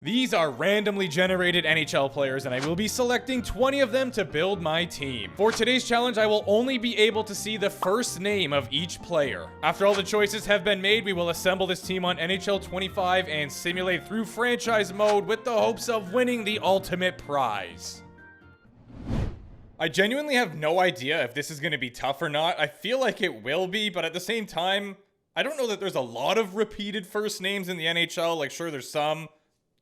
These are randomly generated NHL players, and I will be selecting 20 of them to build my team. For today's challenge, I will only be able to see the first name of each player. After all the choices have been made, we will assemble this team on NHL 25 and simulate through franchise mode with the hopes of winning the ultimate prize. I genuinely have no idea if this is going to be tough or not. I feel like it will be, but at the same time, I don't know that there's a lot of repeated first names in the NHL. Like, sure, there's some.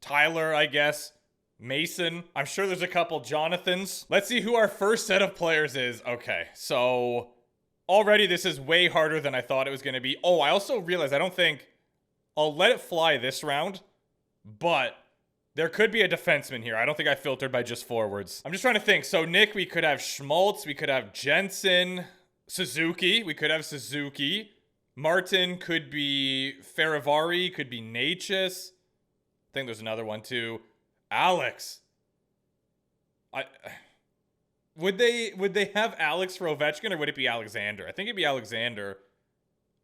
Tyler, I guess. Mason. I'm sure there's a couple Jonathans. Let's see who our first set of players is. Okay, so already this is way harder than I thought it was going to be. Oh, I also realized I'll let it fly this round, but there could be a defenseman here. I don't think I filtered by just forwards. I'm just trying to think. So Nick, we could have Schmaltz, we could have Jensen, Suzuki, we could have Suzuki. Martin could be Faravari, could be Natchez. I think there's another one too. Alex. Would they have Alex for Ovechkin, or would it be Alexander? I think it'd be Alexander,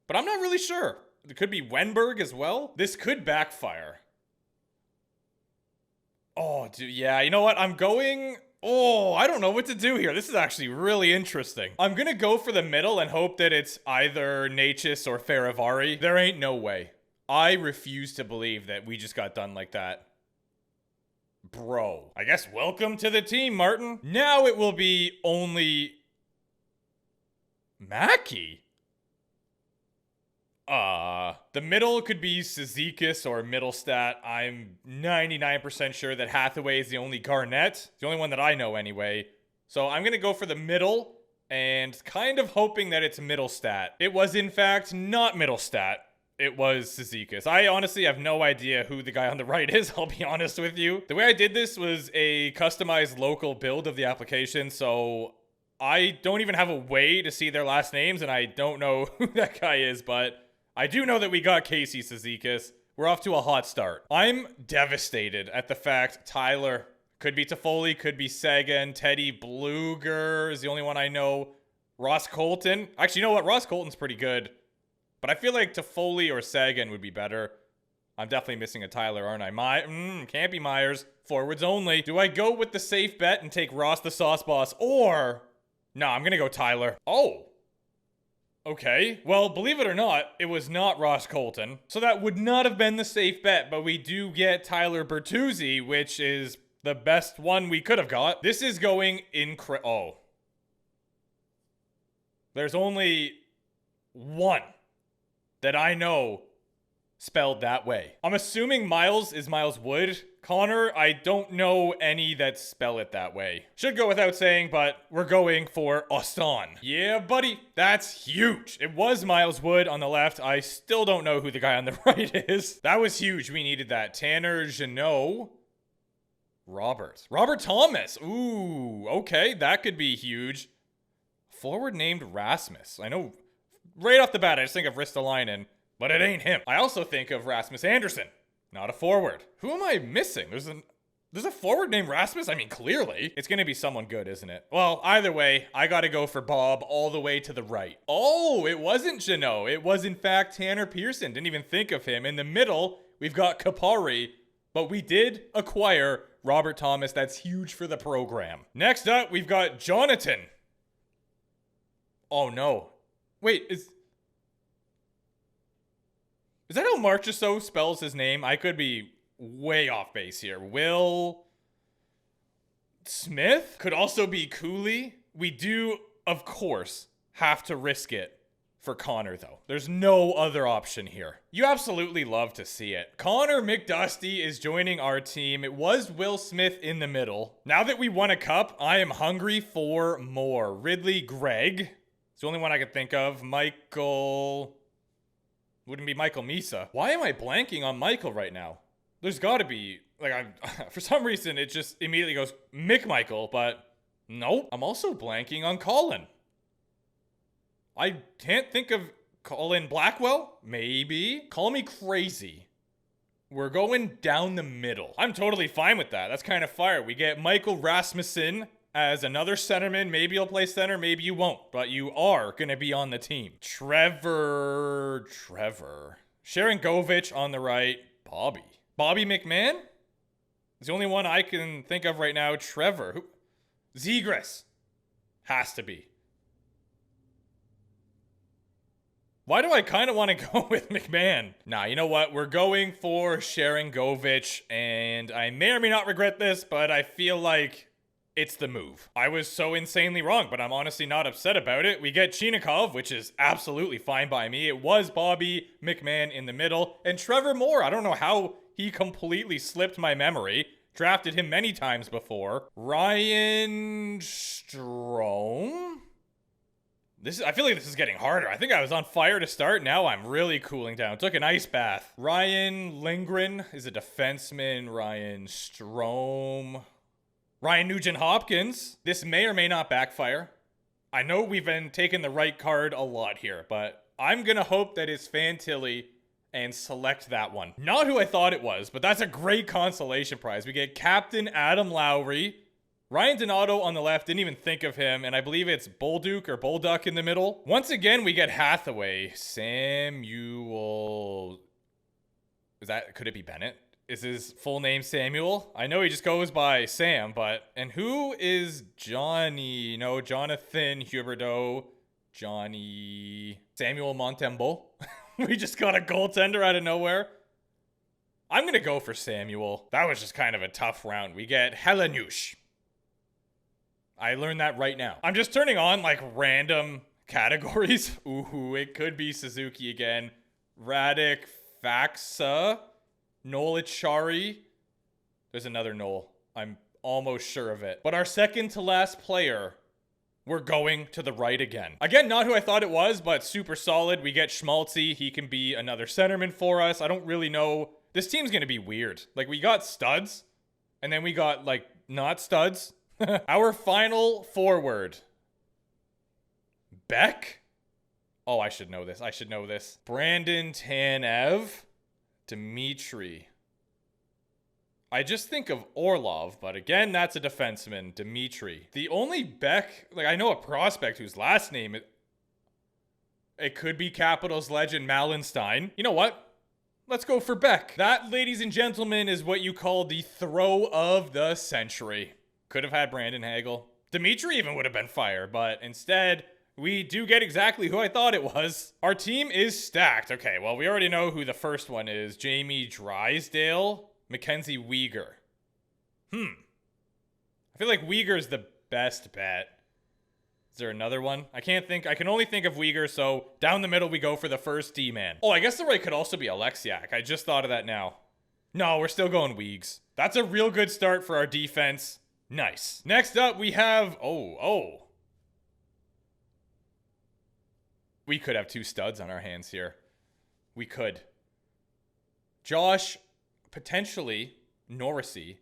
but I'm not really sure. It could be Wenberg as well. This could backfire. Oh, dude, yeah. You know what? I don't know what to do here. This is actually really interesting. I'm gonna go for the middle and hope that it's either Natchez or Faravari. There ain't no way. I refuse to believe that we just got done like that. Bro. I guess welcome to the team, Martin. Now it will be only Mackey. The middle could be Cizikas or Middlestat. I'm 99% sure that Hathaway is the only Garnett. The only one that I know anyway. So I'm going to go for the middle and kind of hoping that it's Middlestat. It was in fact not Middlestat. It was Cizikas. I honestly have no idea who the guy on the right is, I'll be honest with you. The way I did this was a customized local build of the application, so I don't even have a way to see their last names, and I don't know who that guy is, but I do know that we got Casey Cizikas. We're off to a hot start. I'm devastated at the fact Tyler, could be Toffoli, could be Sagan, Teddy Bluger is the only one I know. Ross Colton. Actually, you know what? Ross Colton's pretty good. But I feel like Toffoli or Sagan would be better. I'm definitely missing a Tyler, aren't I? Can't be Myers. Forwards only. Do I go with the safe bet and take Ross the Sauce Boss? Or... No, I'm going to go Tyler. Oh. Okay. Well, believe it or not, it was not Ross Colton. So that would not have been the safe bet. But we do get Tyler Bertuzzi, which is the best one we could have got. This is going Oh. There's only one that I know spelled that way. I'm assuming Miles is Miles Wood. Connor, I don't know any that spell it that way. Should go without saying, but we're going for Austin. Yeah, buddy, that's huge. It was Miles Wood on the left. I still don't know who the guy on the right is. That was huge. We needed that. Tanner Jeannot. Robert Thomas. Ooh, okay, that could be huge. Forward named Rasmus. I know right off the bat, I just think of Ristolainen, but it ain't him. I also think of Rasmus Anderson, not a forward. Who am I missing? There's a forward named Rasmus? I mean, clearly. It's going to be someone good, isn't it? Well, either way, I got to go for Bob all the way to the right. Oh, it wasn't Jeannot. It was, in fact, Tanner Pearson. Didn't even think of him. In the middle, we've got Kapari, but we did acquire Robert Thomas. That's huge for the program. Next up, we've got Jonathan. Oh, no. Wait, is that how Marchessault spells his name? I could be way off base here. Will Smith could also be Cooley. We do, of course, have to risk it for Connor, though. There's no other option here. You absolutely love to see it. Connor McDusty is joining our team. It was Will Smith in the middle. Now that we won a cup, I am hungry for more. Ridley Gregg. It's the only one I could think of. Michael... Wouldn't be Michael Misa. Why am I blanking on Michael right now? There's got to be... for some reason, it just immediately goes Michael, but nope. I'm also blanking on Colin. I can't think of Colin Blackwell? Maybe. Call me crazy. We're going down the middle. I'm totally fine with that. That's kind of fire. We get Michael Rasmussen as another centerman. Maybe you'll play center, maybe you won't, but you are going to be on the team. Trevor. Sharon Govich on the right. Bobby McMahon? It's the only one I can think of right now. Trevor. Who? Zegras. Has to be. Why do I kind of want to go with McMahon? Nah, you know what? We're going for Sharangovich, and I may or may not regret this, but I feel like it's the move. I was so insanely wrong, but I'm honestly not upset about it. We get Chinikov, which is absolutely fine by me. It was Bobby McMahon in the middle, and Trevor Moore. I don't know how he completely slipped my memory. Drafted him many times before. Ryan Strome? I feel like this is getting harder. I think I was on fire to start. Now I'm really cooling down. Took an ice bath. Ryan Lindgren is a defenseman. Ryan Strome. Ryan Nugent-Hopkins. This may or may not backfire. I know we've been taking the right card a lot here, but I'm going to hope that it's Fantilli and select that one. Not who I thought it was, but that's a great consolation prize. We get Captain Adam Lowry. Ryan Donato on the left, didn't even think of him, and I believe it's Bolduc or Bolduc in the middle. Once again, we get Hathaway. Samuel... Could it be Bennett? Is his full name Samuel? I know he just goes by Sam, but... And who is Johnny? No, Jonathan Huberdeau. Johnny... Samuel Montembeau? We just got a goaltender out of nowhere. I'm gonna go for Samuel. That was just kind of a tough round. We get Helanush. I learned that right now. I'm just turning on like random categories. Ooh, it could be Suzuki again. Radek Faksa. Noel Achari. There's another Noel. I'm almost sure of it. But our second to last player, we're going to the right again. Again, not who I thought it was, but super solid. We get Schmaltzy. He can be another centerman for us. I don't really know. This team's going to be weird. Like, we got studs, and then we got, like, not studs. Our final forward. Beck? Oh, I should know this. I should know this. Brandon Tanev. Dimitri. I just think of Orlov, but again, that's a defenseman. Dimitri. The only Beck, like I know a prospect whose last name, it could be Capitals legend Malenstein. You know what? Let's go for Beck. That, ladies and gentlemen, is what you call the throw of the century. Could have had Brandon Hagel. Dimitri even would have been fire, but instead, we do get exactly who I thought it was. Our team is stacked. Okay, well, we already know who the first one is. Jamie Drysdale, Mackenzie Weegar. I feel like Weegar's the best bet. Is there another one? I can only think of Weegar, so down the middle we go for the first D-man. Oh, I guess the right could also be Alexiak. I just thought of that now. No, we're still going Weegs. That's a real good start for our defense. Nice. Next up, we have... Oh. We could have two studs on our hands here. We could. Josh, potentially Norrisy,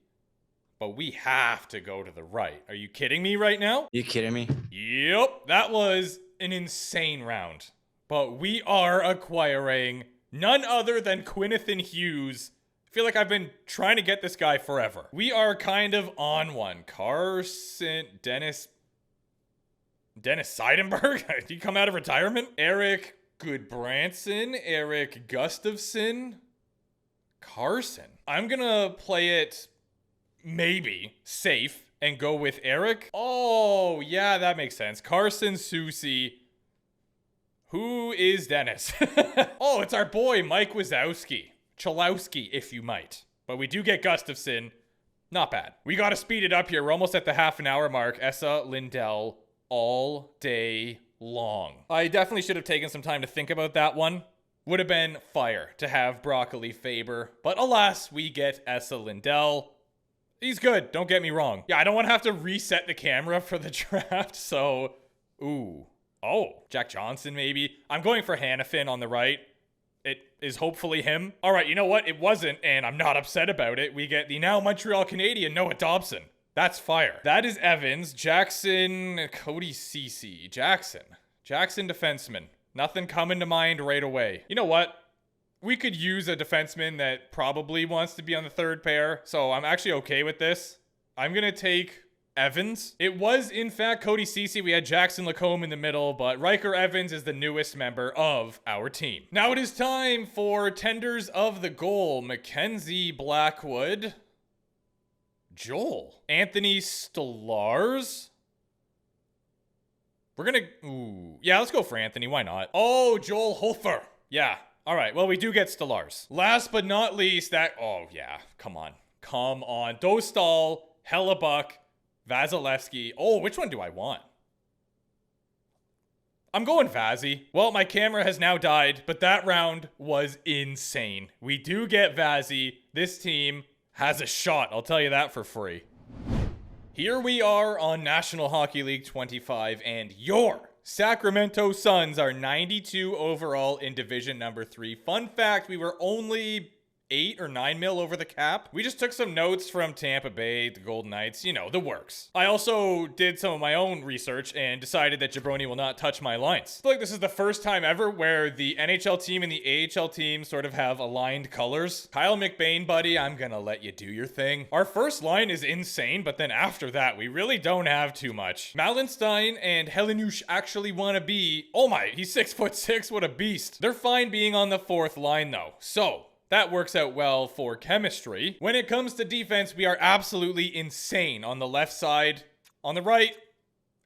but we have to go to the right. Are you kidding me right now? You kidding me? Yep, that was an insane round. But we are acquiring none other than Quinnathan Hughes. I feel like I've been trying to get this guy forever. We are kind of on one. Carson, Dennis Seidenberg? Did he come out of retirement? Eric Goodbranson, Eric Gustafson, Carson. I'm gonna play it maybe safe and go with Eric. Oh, yeah, that makes sense. Carson Soucy. Who is Dennis? Oh, it's our boy, Mike Wazowski. Chalowski, if you might. But we do get Gustafson. Not bad. We gotta speed it up here. We're almost at the half an hour mark. Essa Lindell all day long. I definitely should have taken some time to think about that one. Would have been fire to have Broccoli Faber. But alas, we get Essa Lindell. He's good, don't get me wrong. Yeah, I don't want to have to reset the camera for the draft, so... Ooh. Oh, Jack Johnson maybe. I'm going for Hannafin on the right. It is hopefully him. All right, you know what? It wasn't, and I'm not upset about it. We get the now Montreal Canadian Noah Dobson. That's fire. That is Evans. Jackson, Cody Ceci. Jackson defenseman. Nothing coming to mind right away. You know what? We could use a defenseman that probably wants to be on the third pair, so I'm actually okay with this. I'm going to take Evans. It was, in fact, Cody Ceci. We had Jackson Lacombe in the middle, but Riker Evans is the newest member of our team. Now it is time for tenders of the goal. Mackenzie Blackwood. Joel. Anthony Stolarz. We're gonna, ooh. Yeah, let's go for Anthony. Why not? Oh, Joel Hofer. Yeah. All right. Well, we do get Stolarz. Last but not least, that, oh yeah. Come on. Come on. Dostal, Hellebuck, Vasilevsky. Oh, which one do I want? I'm going Vazzy. Well, my camera has now died, but that round was insane. We do get Vazzy. This team has a shot. I'll tell you that for free. Here we are on National Hockey League 25, and your Sacramento Suns are 92 overall in Division number 3. Fun fact, we were only 8 or 9 mil over the cap. We just took some notes from Tampa Bay, the Golden Knights, you know, the works. I also did some of my own research and decided that Jabroni will not touch my lines. I feel like this is the first time ever where the NHL team and the AHL team sort of have aligned colors. Kyle McBain, buddy, I'm gonna let you do your thing. Our first line is insane, but then after that, we really don't have too much. Malenstein and Helenush actually want to be, oh my, he's 6'6", what a beast. They're fine being on the 4th line though. So, that works out well for chemistry. When it comes to defense, we are absolutely insane on the left side. On the right,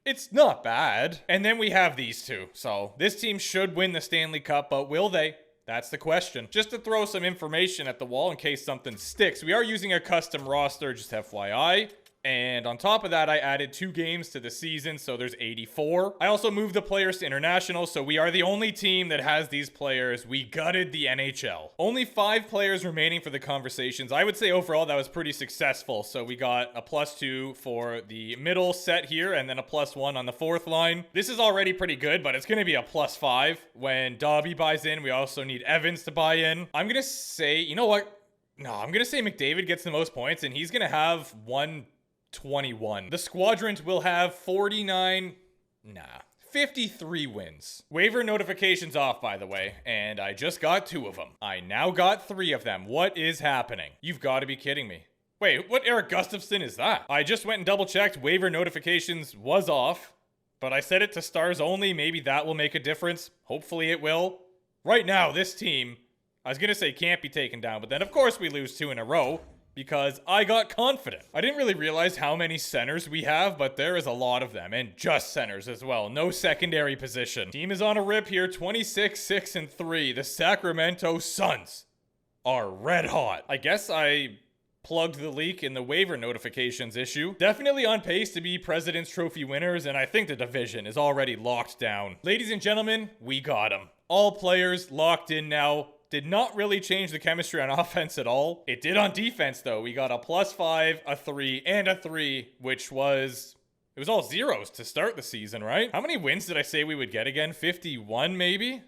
it's not bad. And then we have these two. So this team should win the Stanley Cup, but will they? That's the question. Just to throw some information at the wall in case something sticks, we are using a custom roster, just FYI. And on top of that, I added 2 games to the season, so there's 84. I also moved the players to international, so we are the only team that has these players. We gutted the NHL. Only 5 players remaining for the conversations. I would say overall that was pretty successful. So we got a +2 for the middle set here, and then a +1 on the 4th line. This is already pretty good, but it's going to be a +5 when Dobby buys in. We also need Evans to buy in. I'm going to say, you know what? No, I'm going to say McDavid gets the most points, and he's going to have 121. The Squadrons will have 53 wins. Waiver notifications off, by the way, and I just got 2 of them. I now got 3 of them. What is happening? You've got to be kidding me. Wait, what Eric Gustafson is that? I just went and double checked. Waiver notifications was off, but I set it to stars only. Maybe that will make a difference. Hopefully it will. Right now, this team, I was going to say can't be taken down, but then of course we lose 2 in a row. Because I got confident. I didn't really realize how many centers we have, but there is a lot of them, and just centers as well. No secondary position. Team is on a rip here, 26-6-3. The Sacramento Suns are red hot. I guess I plugged the leak in the waiver notifications issue. Definitely on pace to be President's Trophy winners, and I think the division is already locked down. Ladies and gentlemen, we got them. All players locked in now. Did not really change the chemistry on offense at all. It did on defense, though. We got a +5, a 3, and a 3, which was... It was all zeros to start the season, right? How many wins did I say we would get again? 51, maybe?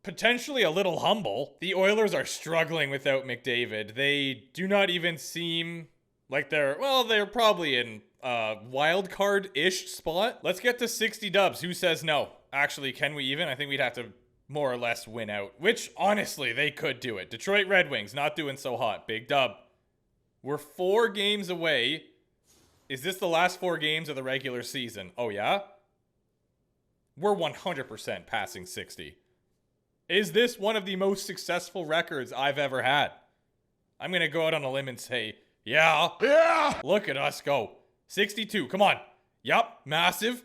Potentially a little humble. The Oilers are struggling without McDavid. They do not even seem like they're... Well, they're probably in a wild card-ish spot. Let's get to 60 dubs. Who says no? Actually, can we even? I think we'd have to more or less win out, which honestly they could do it. Detroit Red Wings not doing so hot. Big dub. We're 4 games away. Is this the last 4 games of the regular season? Oh yeah? We're 100% passing 60. Is this one of the most successful records I've ever had? I'm gonna go out on a limb and say, yeah. Look at us go. 62, come on. Yup, massive.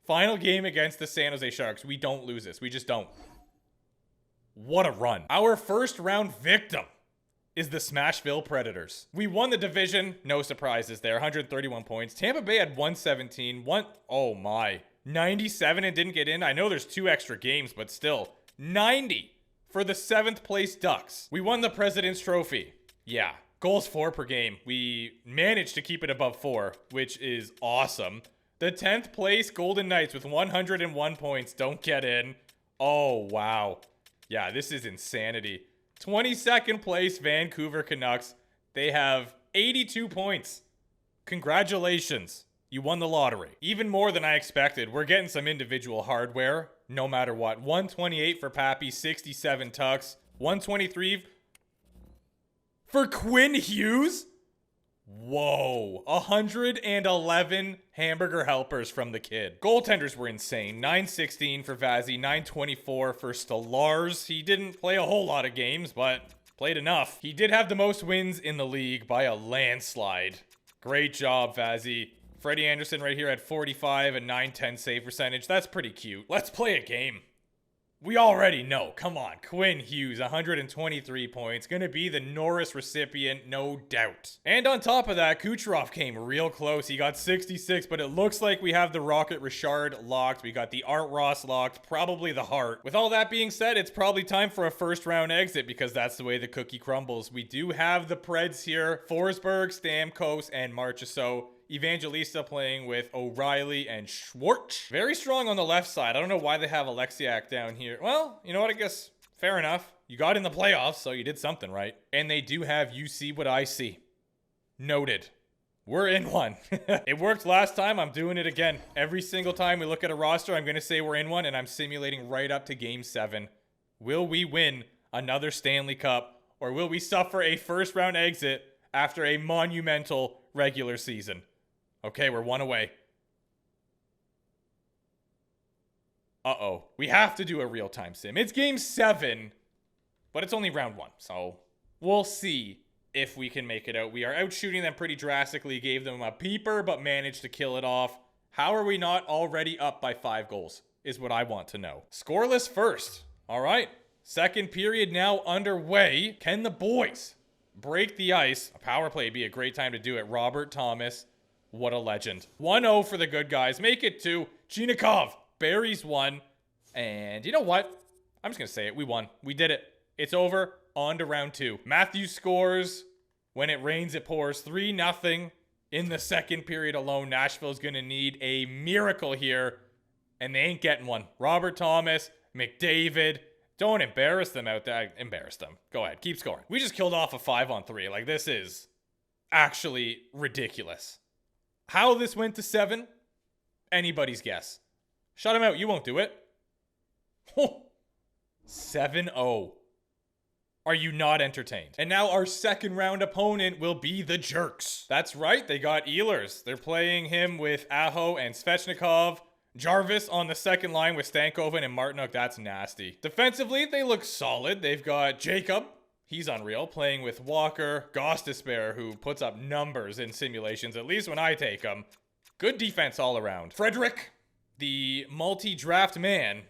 Final game against the San Jose Sharks. We don't lose this. We just don't. What a run. Our first round victim is the Smashville Predators. We won the division. No surprises there. 131 points. Tampa Bay had 117. Oh my. 97 and didn't get in. I know there's 2 extra games, but still. 90 for the 7th place Ducks. We won the President's Trophy. Yeah. Goals for per game. We managed to keep it above 4, which is awesome. The 10th place Golden Knights with 101 points don't get in. Oh, wow. Yeah, this is insanity. 22nd place Vancouver Canucks. They have 82 points. Congratulations. You won the lottery. Even more than I expected. We're getting some individual hardware, no matter what. 128 for Pappy, 67 Tucks, 123 for Quinn Hughes. Whoa, 111 hamburger helpers from the kid. Goaltenders were insane. 916 for Vazzy, 924 for Stolarz. He didn't play a whole lot of games, but Played enough. He did have the most wins in the league by a landslide. Great job, Fazzy. Freddie Anderson right here at 45 and 910 save percentage. That's pretty cute. Let's play a game. We already know. Come on. Quinn Hughes, 123 points. Gonna be the Norris recipient, no doubt. And on top of that, Kucherov came real close. He got 66, but it looks like we have the Rocket Richard locked. We got the Art Ross locked, probably the Hart. With all that being said, it's probably time for a first round exit because that's the way the cookie crumbles. We do have the Preds here. Forsberg, Stamkos, and Marchessault. Evangelista playing with O'Reilly and Schwartz. Very strong on the left side. I don't know why they have Alexiak down here. Well, you know what? I guess fair enough. You got in the playoffs, so you did something right. And they do have You See What I See. Noted. We're in one. It worked last time. I'm doing it again. Every single time we look at a roster, I'm going to say we're in one, and I'm simulating right up to Game 7. Will we win another Stanley Cup, or will we suffer a first round exit after a monumental regular season? Okay, we're one away. Uh-oh. We have to do a real-time sim. It's Game 7, but it's only round 1, so we'll see if we can make it out. We are out shooting them pretty drastically, gave them a peeper, but managed to kill it off. How are we not already up by 5 goals, is what I want to know. Scoreless first. All right. Second period now underway. Can the boys break the ice? A power play would be a great time to do it. Robert Thomas. What a legend. 1-0 for the good guys. Make it 2. Chinikov buries 1. And you know what? I'm just going to say it. We won. We did it. It's over. On to round 2. Matthews scores. When it rains, it pours. 3-0 in the second period alone. Nashville's going to need a miracle here. And they ain't getting one. Robert Thomas, McDavid. Don't embarrass them out there. Embarrass them. Go ahead. Keep scoring. We just killed off a 5-on-3. Like, this is actually ridiculous. How this went to 7? Anybody's guess. Shut him out. You won't do it. 7-0. Are you not entertained? And now our second round opponent will be the Jerks. That's right. They got Ehlers. They're playing him with Aho and Svechnikov. Jarvis on the second line with Stankoven and Martinook. That's nasty. Defensively, they look solid. They've got Jacob. He's unreal, playing with Walker, Gostisbehere, who puts up numbers in simulations, at least when I take them. Good defense all around. Frederick, the multi-draft man,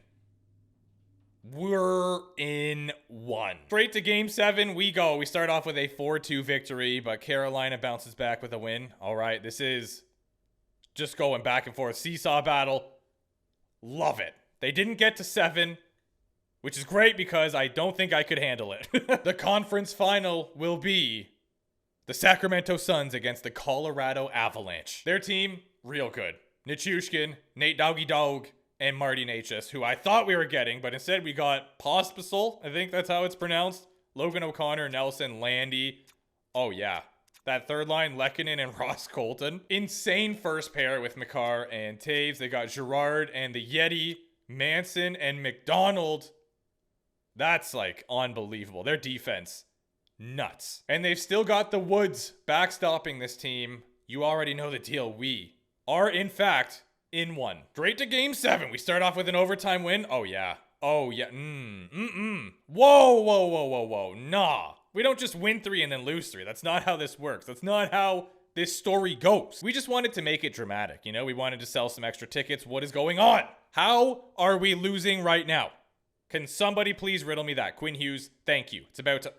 we're in 1. Straight to Game 7 we go. We start off with a 4-2 victory, but Carolina bounces back with a win. All right, this is just going back and forth. Seesaw battle. Love it. They didn't get to 7. Which is great because I don't think I could handle it. The conference final will be the Sacramento Suns against the Colorado Avalanche. Their team, real good. Nichushkin, Nate Doggy Dog, and Marty Necas, who I thought we were getting, but instead we got Pospisil. I think that's how it's pronounced. Logan O'Connor, Nelson, Landy. Oh, yeah. That third line, Lehkonen and Ross Colton. Insane first pair with Makar and Taves. They got Girard and the Yeti, Manson and McDonald. That's like unbelievable. Their defense, nuts. And they've still got the Woods backstopping this team. You already know the deal. We are, in fact, in 1. Straight to Game 7. We start off with an overtime win. Oh, yeah. Oh, yeah. Whoa. Nah. We don't just win 3 and then lose 3. That's not how this works. That's not how this story goes. We just wanted to make it dramatic. You know, we wanted to sell some extra tickets. What is going on? How are we losing right now? Can somebody please riddle me that? Quinn Hughes, thank you. It's about to...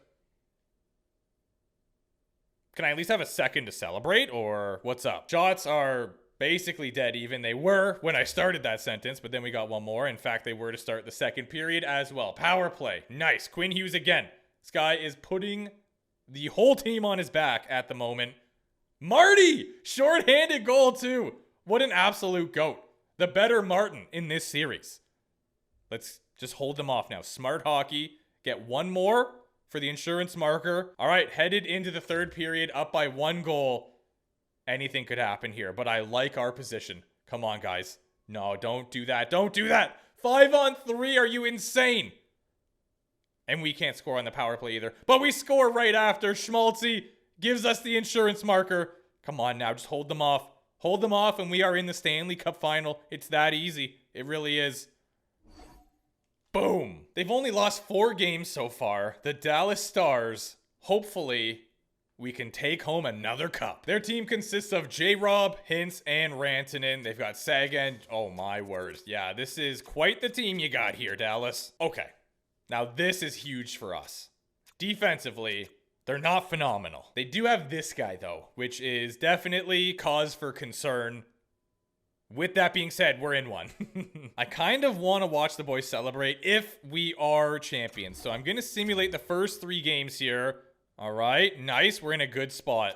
Can I at least have a second to celebrate, or what's up? Shots are basically dead even. They were when I started that sentence, but then we got one more. In fact, they were to start the second period as well. Power play. Nice. Quinn Hughes again. This guy is putting the whole team on his back at the moment. Marty! Short-handed goal, too. What an absolute GOAT. The better Martin in this series. Let's just hold them off now. Smart hockey. Get one more for the insurance marker. All right, headed into the third period, up by 1 goal. Anything could happen here, but I like our position. Come on, guys. No, don't do that. Don't do that. 5-on-3. Are you insane? And we can't score on the power play either. But we score right after. Schmaltzy gives us the insurance marker. Come on now, just hold them off. Hold them off, and we are in the Stanley Cup final. It's that easy. It really is. Boom. They've only lost 4 games so far. The Dallas Stars, hopefully, we can take home another cup. Their team consists of J-Rob, Hintz, and Rantanen. They've got Sagan. Oh my word. Yeah, this is quite the team you got here, Dallas. Okay, now this is huge for us. Defensively, they're not phenomenal. They do have this guy though, which is definitely cause for concern. With that being said, we're in one. I kind of want to watch the boys celebrate if we are champions. So I'm going to simulate the first 3 games here. All right, nice. We're in a good spot.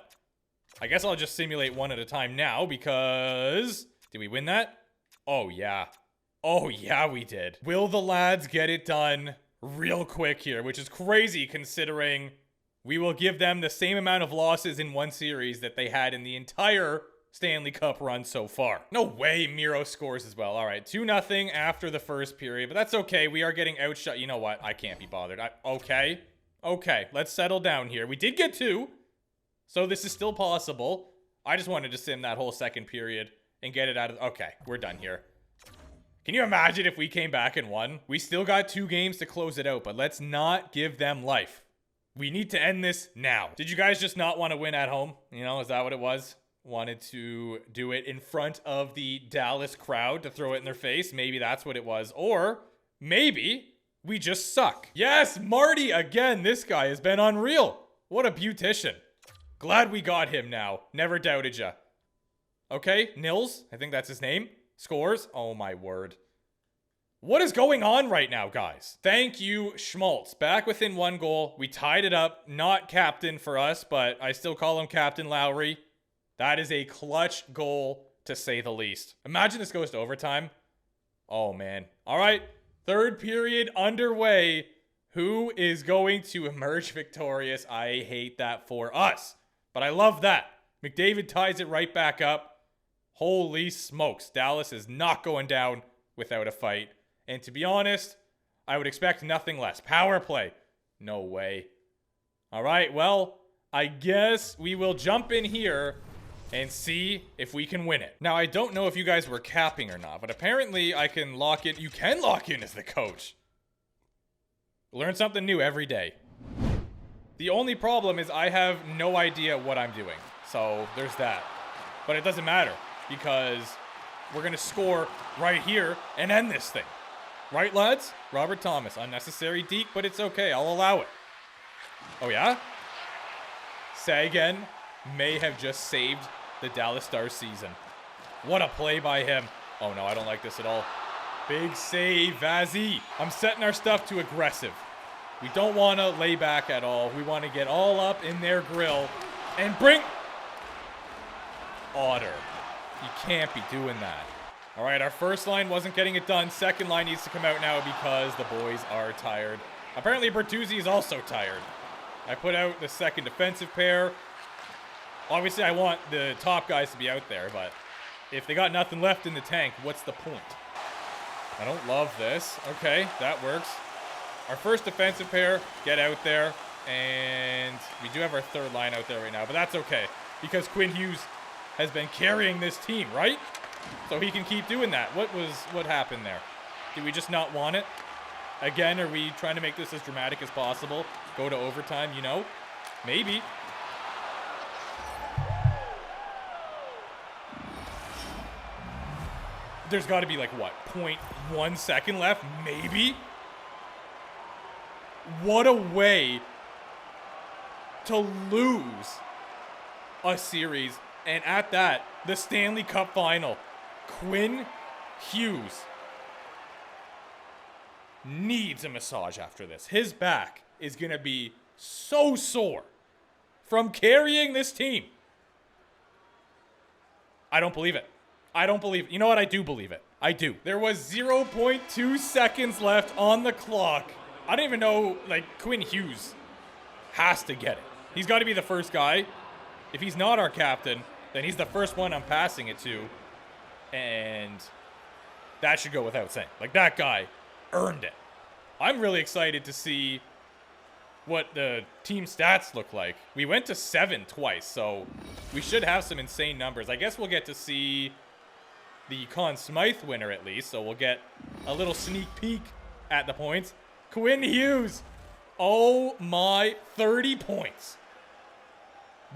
I guess I'll just simulate one at a time now because... Did we win that? Oh, yeah. Oh, yeah, we did. Will the lads get it done real quick here, which is crazy considering we will give them the same amount of losses in one series that they had in the entire Stanley Cup run so far. No way Miro scores as well. All right, 2-0 after the first period, but that's okay. We are getting outshot. You know what? I can't be bothered. Okay, let's settle down here. We did get 2, so this is still possible. I just wanted to sim that whole second period and get it out of... Okay, we're done here. Can you imagine if we came back and won? We still got 2 games to close it out, but let's not give them life. We need to end this now. Did you guys just not want to win at home? You know, is that what it was? Wanted to do it in front of the Dallas crowd to throw it in their face? Maybe that's what it was. Or maybe we just suck. Yes, Marty again. This guy has been unreal. What a beautician. Glad we got him now. Never doubted ya. Okay, Nils, I think that's his name. Scores. Oh my word. What is going on right now, guys? Thank you, Schmaltz. Back within 1 goal. We tied it up. Not captain for us, but I still call him Captain Lowry. That is a clutch goal, to say the least. Imagine this goes to overtime. Oh, man. All right. 3rd period underway. Who is going to emerge victorious? I hate that for us, but I love that. McDavid ties it right back up. Holy smokes. Dallas is not going down without a fight. And to be honest, I would expect nothing less. Power play. No way. All right, well, I guess we will jump in here and see if we can win it. Now, I don't know if you guys were capping or not, but apparently I can lock in. You can lock in as the coach. Learn something new every day. The only problem is I have no idea what I'm doing. So there's that. But it doesn't matter because we're going to score right here and end this thing. Right, lads? Robert Thomas. Unnecessary deke, but it's okay. I'll allow it. Oh, yeah? Sagan may have just saved the Dallas Stars season. What a play by him. Oh, no, I don't like this at all. Big save, Vazzy. I'm setting our stuff to aggressive. We don't want to lay back at all. We want to get all up in their grill and bring... Otter. You can't be doing that. All right, our first line wasn't getting it done. Second line needs to come out now because the boys are tired. Apparently, Bertuzzi is also tired. I put out the second defensive pair. Obviously, I want the top guys to be out there, but if they got nothing left in the tank, what's the point? I don't love this. Okay, that works. Our first defensive pair, get out there. And we do have our third line out there right now, but that's okay because Quinn Hughes has been carrying this team, right? So he can keep doing that. What happened there? Did we just not want it? Again, are we trying to make this as dramatic as possible? Go to overtime, you know? Maybe. There's got to be like, what, 0.1 second left? Maybe? What a way to lose a series. And at that, the Stanley Cup final. Quinn Hughes needs a massage after this. His back is going to be so sore from carrying this team. I don't believe it. I don't believe it. You know what? I do believe it. I do. There was 0.2 seconds left on the clock. I don't even know, like, Quinn Hughes has to get it. He's got to be the first guy. If he's not our captain, then he's the first one I'm passing it to. And that should go without saying. Like, that guy earned it. I'm really excited to see what the team stats look like. We went to 7 twice, so we should have some insane numbers. I guess we'll get to see the Conn Smythe winner at least, so we'll get a little sneak peek at the points. Quinn Hughes. Oh my, 30 points.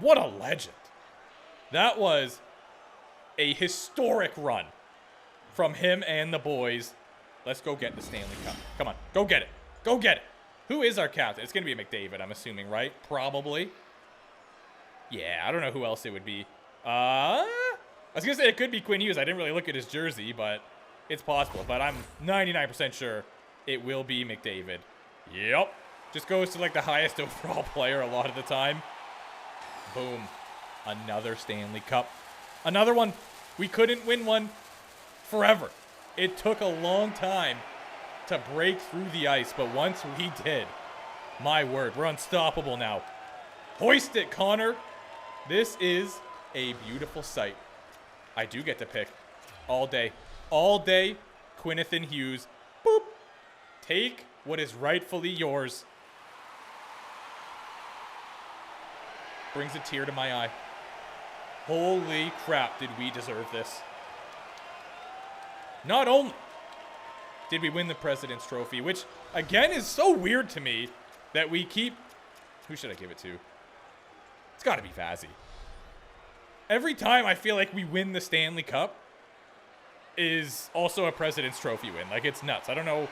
What a legend. That was a historic run from him and the boys. Let's go get the Stanley Cup. Come on, go get it. Go get it. Who is our captain? It's going to be McDavid, I'm assuming, right? Probably. Yeah, I don't know who else it would be. I was going to say it could be Quinn Hughes. I didn't really look at his jersey, but it's possible. But I'm 99% sure it will be McDavid. Yep. Just goes to like the highest overall player a lot of the time. Boom. Another Stanley Cup. Another one. We couldn't win one forever. It took a long time to break through the ice, but once we did, my word, we're unstoppable now. Hoist it, Connor. This is a beautiful sight. I do get to pick all day. All day, Quinniton Hughes. Boop. Take what is rightfully yours. Brings a tear to my eye. Holy crap, did we deserve this. Not only did we win the President's Trophy, which, again, is so weird to me that we keep... Who should I give it to? It's got to be Vazzy. Every time I feel like we win the Stanley Cup is also a President's Trophy win. Like, it's nuts. I don't know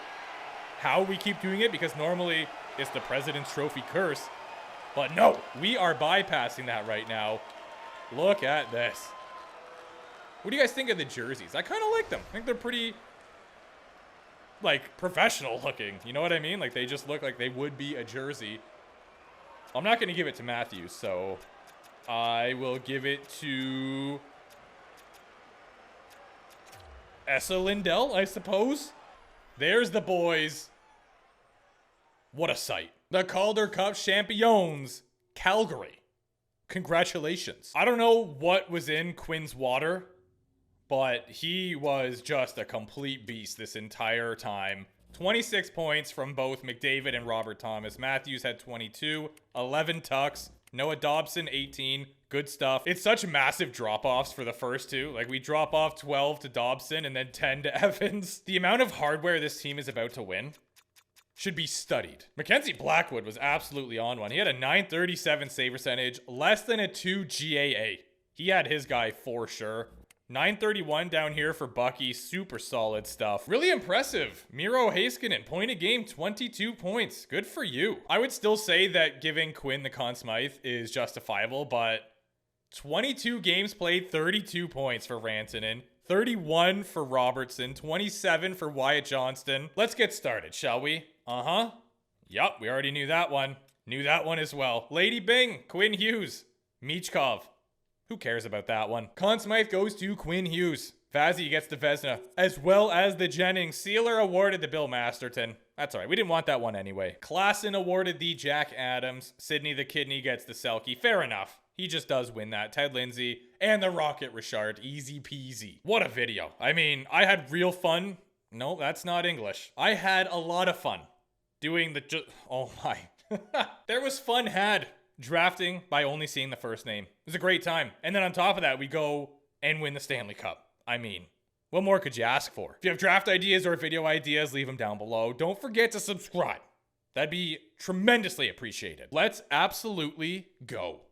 how we keep doing it, because normally it's the President's Trophy curse. But no, we are bypassing that right now. Look at this. What do you guys think of the jerseys? I kind of like them. I think they're pretty, like, professional looking. You know what I mean? Like, they just look like they would be a jersey. I'm not going to give it to Matthews, so I will give it to Esa Lindell, I suppose. There's the boys. What a sight. The Calder Cup champions, Calgary. Congratulations. I don't know what was in Quinn's water, but he was just a complete beast this entire time. 26 points from both McDavid and Robert Thomas. Matthews had 22, 11 tucks. Noah Dobson, 18. Good stuff. It's such massive drop-offs for the first two. Like, we drop off 12 to Dobson and then 10 to Evans. The amount of hardware this team is about to win should be studied. Mackenzie Blackwood was absolutely on one. He had a 937 save percentage, less than a 2 GAA. He had his guy for sure. 931 down here for Bucky. Super solid stuff. Really impressive. Miro Heiskanen, point a game, 22 points. Good for you. I would still say that giving Quinn the Conn Smythe is justifiable, but 22 games played, 32 points for Rantanen. 31 for Robertson, 27 for Wyatt Johnston. Let's get started, shall we? Uh-huh. Yup, we already knew that one. Knew that one as well. Lady Bing, Quinn Hughes, Michkov. Who cares about that one? Conn Smythe goes to Quinn Hughes. Vazzy gets the Vezina, as well as the Jennings. Sealer awarded to Bill Masterton. That's all right. We didn't want that one anyway. Klassen awarded the Jack Adams. Sidney the Kidney gets the Selke. Fair enough. He just does win that. Ted Lindsay and the Rocket Richard. Easy peasy. What a video. I mean, I had real fun. No, that's not English. I had a lot of fun doing the... Oh my. There was fun had drafting by only seeing the first name. It was a great time. And then on top of that, we go and win the Stanley Cup. I mean, what more could you ask for? If you have draft ideas or video ideas, leave them down below. Don't forget to subscribe. That'd be tremendously appreciated. Let's absolutely go.